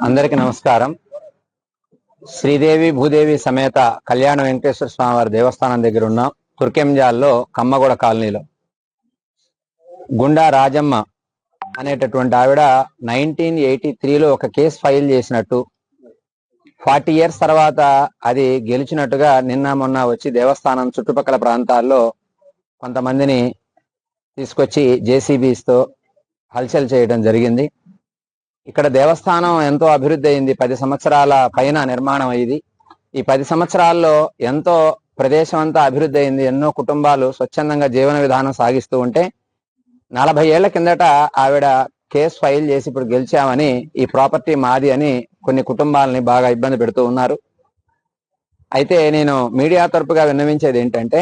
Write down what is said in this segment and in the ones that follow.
అందరికి నమస్కారం. శ్రీదేవి భూదేవి సమేత కళ్యాణ వెంకటేశ్వర స్వామి వారి దేవస్థానం దగ్గర ఉన్న తుర్కెంజాల్లో కమ్మగూడ కాలనీలో గుండా రాజమ్మ అనేటటువంటి ఆవిడ 1983లో ఒక కేసు ఫైల్ చేసినట్టు, 40 years తర్వాత అది గెలిచినట్టుగా నిన్న మొన్న వచ్చి దేవస్థానం చుట్టుపక్కల ప్రాంతాల్లో కొంతమందిని తీసుకొచ్చి జేసీబీస్తో హల్చల్ చేయడం జరిగింది. ఇక్కడ దేవస్థానం ఎంతో అభివృద్ధి అయింది. 10 సంవత్సరాల పైన నిర్మాణం అయ్యింది. ఈ 10 సంవత్సరాల్లో ఎంతో ప్రదేశం అంతా అభివృద్ధి అయింది. ఎన్నో కుటుంబాలు స్వచ్ఛందంగా జీవన విధానం సాగిస్తూ ఉంటే 40 ఏళ్ల కిందట ఆవిడ కేసు ఫైల్ చేసి ఇప్పుడు గెలిచామని ఈ ప్రాపర్టీ మాది అని కొన్ని కుటుంబాలని బాగా ఇబ్బంది పెడుతూ ఉన్నారు. అయితే నేను మీడియా తరపుగా విన్నవించేది ఏంటంటే,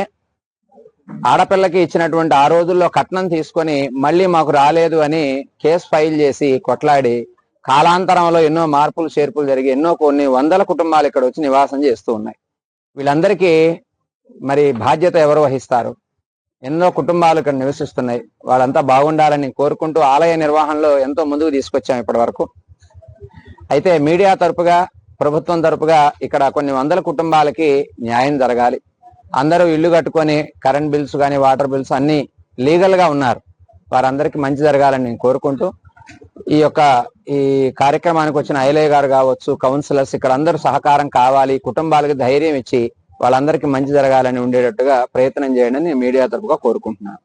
ఆడపిల్లకి ఇచ్చినటువంటి ఆ రోజుల్లో కట్నం తీసుకొని మళ్ళీ మాకు రాలేదు అని కేసు ఫైల్ చేసి కొట్లాడి కాలాంతరంలో ఎన్నో మార్పులు చేర్పులు జరిగి కొన్ని వందల కుటుంబాలు ఇక్కడ వచ్చి నివాసం చేస్తూ ఉన్నాయి. వీళ్ళందరికీ మరి బాధ్యత ఎవరు వహిస్తారు? ఎన్నో కుటుంబాలు ఇక్కడ నివసిస్తున్నాయి. వాళ్ళంతా బాగుండాలని కోరుకుంటూ ఆలయ నిర్వహణలో ఎంతో ముందుకు తీసుకొచ్చాం ఇప్పటి వరకు. అయితే మీడియా తరపుగా, ప్రభుత్వం తరపుగా ఇక్కడ కొన్ని వందల కుటుంబాలకి న్యాయం జరగాలి. అందరూ ఇల్లు కట్టుకొని కరెంట్ బిల్స్ కానీ వాటర్ బిల్స్ అన్ని లీగల్ గా ఉన్నారు. వారందరికీ మంచి జరగాలని నేను కోరుకుంటూ ఈ కార్యక్రమానికి వచ్చిన ఐలయ్య గారు కావచ్చు, కౌన్సిలర్స్ ఇక్కడ అందరూ సహకారం కావాలి, కుటుంబాలకు ధైర్యం ఇచ్చి వాళ్ళందరికీ మంచి జరగాలని ఉండేటట్టుగా ప్రయత్నం చేయండి అని మీడియా తరపుగా కోరుకుంటున్నాను.